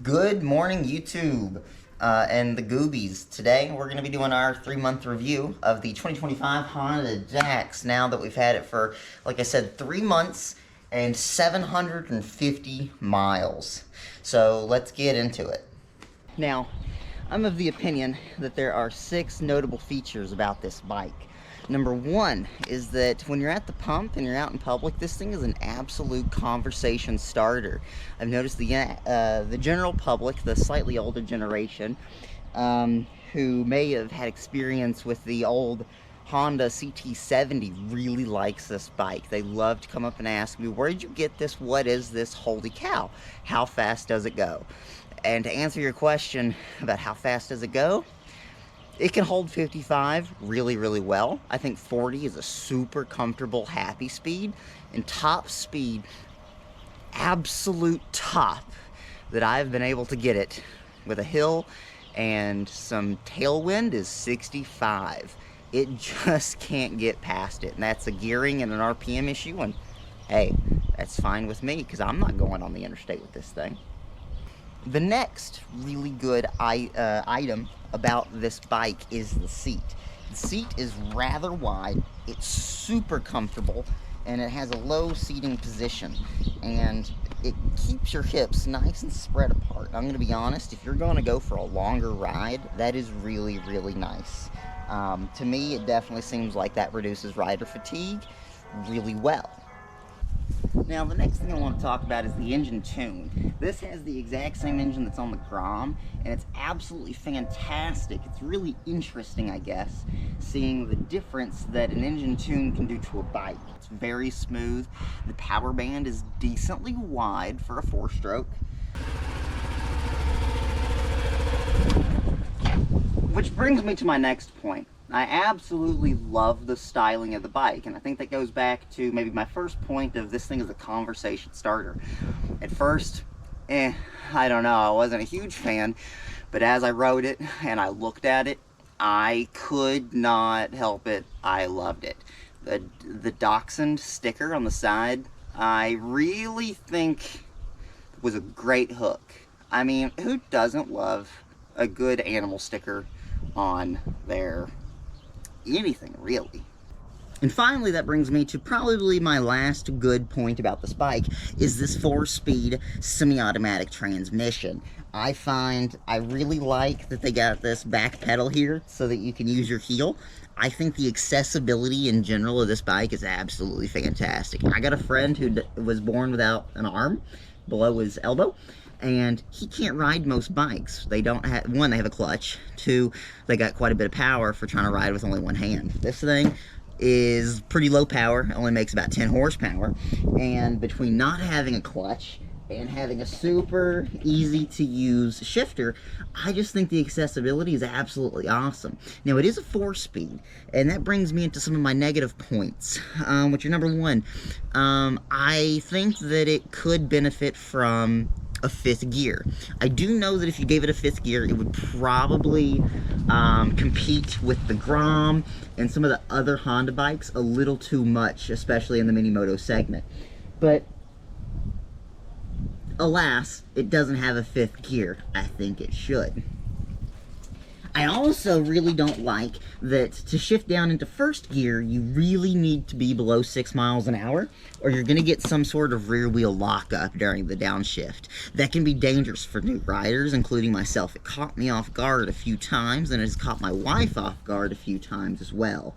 Good morning, YouTube and the Goobies. Today we're going to be doing our 3-month review of the 2025 Honda Dax. Now that we've had it for, like I said, 3 months and 750 miles. So let's get into it. Now, I'm of the opinion that there are 6 notable features about this bike. Number 1 is that when you're at the pump and you're out in public, this thing is an absolute conversation starter. I've noticed the general public, the slightly older generation, who may have had experience with the old Honda CT70, really likes this bike. They love to come up and ask me, where did you get this? What is this? Holy cow. How fast does it go? And to answer your question about how fast does it go, it can hold 55 really, really well. I think 40 is a super comfortable, happy speed. And top speed, absolute top, that I've been able to get it with a hill and some tailwind is 65. It just can't get past it. And that's a gearing and an RPM issue. And hey, that's fine with me because I'm not going on the interstate with this thing. The next really good item about this bike is the seat. The seat is rather wide, it's super comfortable, and it has a low seating position, and it keeps your hips nice and spread apart. I'm going to be honest, if you're going to go for a longer ride, that is really, really nice. To me, it definitely seems like that reduces rider fatigue really well. Now, the next thing I want to talk about is the engine tune. This has the exact same engine that's on the Grom, and it's absolutely fantastic. It's really interesting, I guess, seeing the difference that an engine tune can do to a bike. It's very smooth. The power band is decently wide for a 4-stroke. Which brings me to my next point. I absolutely love the styling of the bike, and I think that goes back to maybe my first point of this thing is a conversation starter. At first, I don't know, I wasn't a huge fan, but as I rode it and I looked at it, I could not help it. I loved it. The Dachshund sticker on the side, I really think was a great hook. I mean, who doesn't love a good animal sticker on their anything, really? And finally, that brings me to probably my last good point about this bike, is this 4-speed semi-automatic transmission. I find I really like that they got this back pedal here so that you can use your heel. I think the accessibility in general of this bike is absolutely fantastic. I got a friend who was born without an arm below his elbow, and he can't ride most bikes. They don't have, 1, they have a clutch. 2, they got quite a bit of power for trying to ride with only one hand. This thing is pretty low power, it only makes about 10 horsepower, and between not having a clutch and having a super easy to use shifter, I just think the accessibility is absolutely awesome. Now, it is a 4-speed, and that brings me into some of my negative points, which are number 1, I think that it could benefit from a 5th gear. I do know that if you gave it a 5th gear, it would probably compete with the Grom and some of the other Honda bikes a little too much, especially in the mini moto segment. But alas, it doesn't have a 5th gear. I think it should. I also really don't like that to shift down into 1st gear, you really need to be below 6 miles an hour, or you're going to get some sort of rear wheel lockup during the downshift. That can be dangerous for new riders, including myself. It caught me off guard a few times, and it has caught my wife off guard a few times as well.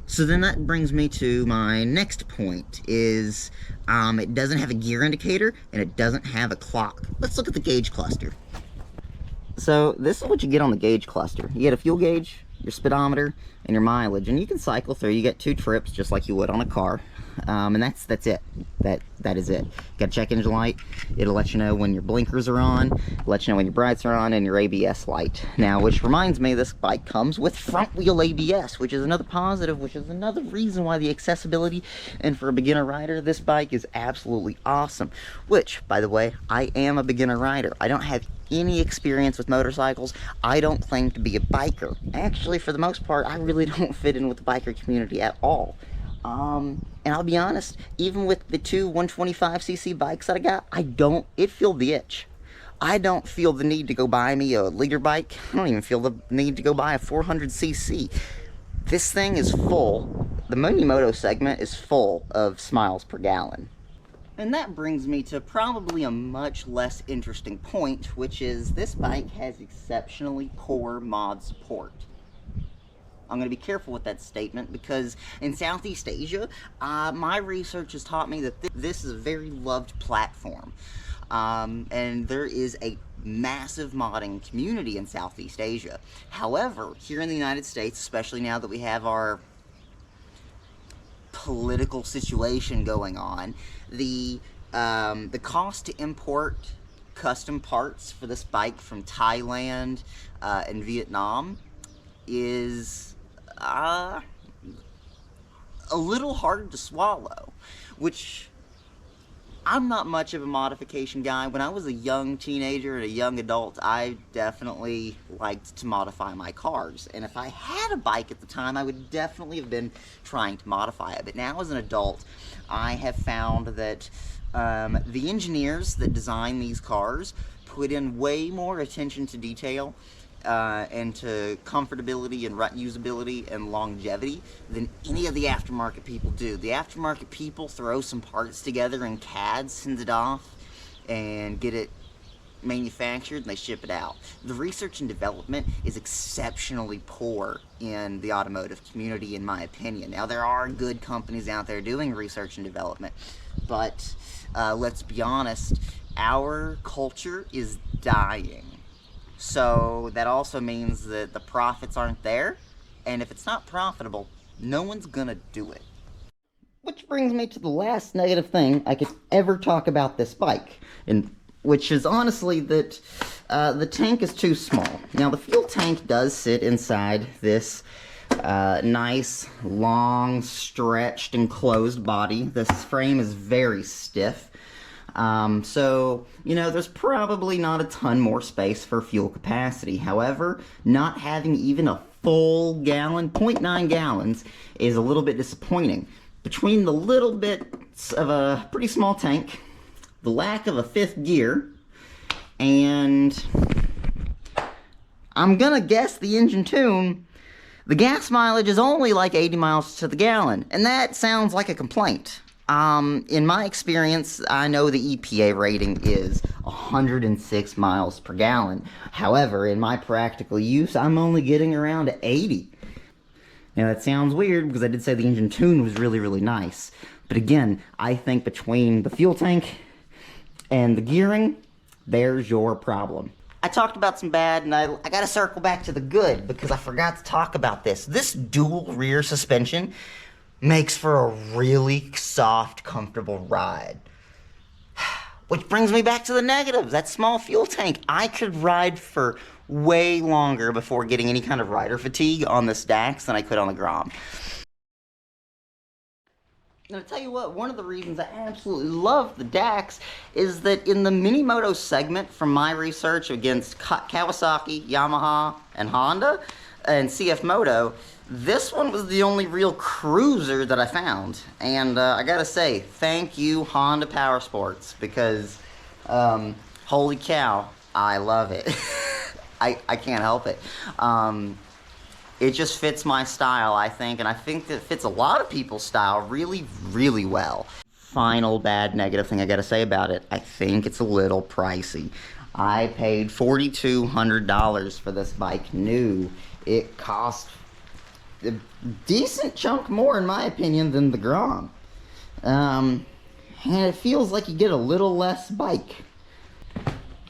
So then that brings me to my next point, is it doesn't have a gear indicator, and it doesn't have a clock. Let's look at the gauge cluster. So this is what you get on the gauge cluster. You get a fuel gauge, your speedometer, and your mileage, and you can cycle through. You get 2 trips just like you would on a car, and that's it. That is it. Got a check engine light. It'll let you know when your blinkers are on, let you know when your brights are on, and your ABS light. Now, which reminds me, this bike comes with front wheel ABS, which is another positive, which is another reason why the accessibility, and for a beginner rider, this bike is absolutely awesome. Which, by the way, I am a beginner rider. I don't have any experience with motorcycles. I don't claim to be a biker. Actually, for the most part, I really don't fit in with the biker community at all. And I'll be honest, even with the 2 125cc bikes that I got, it feel the itch. I don't feel the need to go buy me a liter bike. I don't even feel the need to go buy a 400cc. This thing is full. The Minimoto segment is full of miles per gallon. And that brings me to probably a much less interesting point, which is this bike has exceptionally poor mod support. I'm going to be careful with that statement because in Southeast Asia, my research has taught me that this is a very loved platform. And there is a massive modding community in Southeast Asia. However, here in the United States, especially now that we have our political situation going on, the cost to import custom parts for this bike from Thailand and Vietnam is a little hard to swallow, which I'm not much of a modification guy. When I was a young teenager and a young adult, I definitely liked to modify my cars. And if I had a bike at the time, I would definitely have been trying to modify it. But now as an adult, I have found that the engineers that design these cars put in way more attention to detail and to comfortability and usability and longevity than any of the aftermarket people do. The aftermarket people throw some parts together in CAD, send it off, and get it manufactured, and they ship it out. The research and development is exceptionally poor in the automotive community, in my opinion. Now, there are good companies out there doing research and development, but let's be honest, our culture is dying. So that also means that the profits aren't there, and if it's not profitable, no one's gonna do it. Which brings me to the last negative thing I could ever talk about this bike, and which is honestly that the tank is too small. Now, the fuel tank does sit inside this nice, long, stretched, enclosed body. This frame is very stiff. So, you know, there's probably not a ton more space for fuel capacity. However, not having even a full gallon, 0.9 gallons, is a little bit disappointing. Between the little bits of a pretty small tank, the lack of a 5th gear, and I'm gonna guess the engine tune, the gas mileage is only like 80 miles to the gallon, and that sounds like a complaint. In my experience, I know the EPA rating is 106 miles per gallon. However, in my practical use, I'm only getting around 80. Now, that sounds weird because I did say the engine tune was really, really nice. But again, I think between the fuel tank and the gearing, there's your problem. I talked about some bad, and I gotta circle back to the good because I forgot to talk about this. This dual rear suspension makes for a really soft, comfortable ride. Which brings me back to the negatives. That small fuel tank. I could ride for way longer before getting any kind of rider fatigue on this Dax than I could on the Grom. Now, to tell you what, one of the reasons I absolutely love the Dax is that in the Minimoto segment, from my research against Kawasaki, Yamaha, and Honda, and CF Moto, this one was the only real cruiser that I found. And I gotta say, thank you, Honda Power Sports, because holy cow, I love it. I can't help it. It just fits my style, I think, and I think that it fits a lot of people's style really, really well. Final bad negative thing I gotta say about it, I think it's a little pricey. I paid $4,200 for this bike new. It cost a decent chunk more, in my opinion, than the Grom. And it feels like you get a little less bike.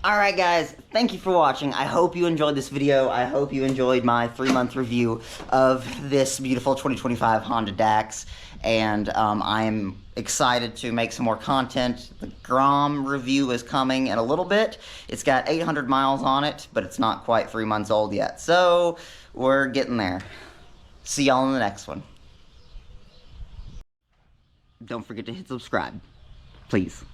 Alright guys, thank you for watching. I hope you enjoyed this video. I hope you enjoyed my 3-month review of this beautiful 2025 Honda Dax. And I am excited to make some more content. The Grom review is coming in a little bit. It's got 800 miles on it, but it's not quite 3 months old yet. So, we're getting there. See y'all in the next one. Don't forget to hit subscribe. Please.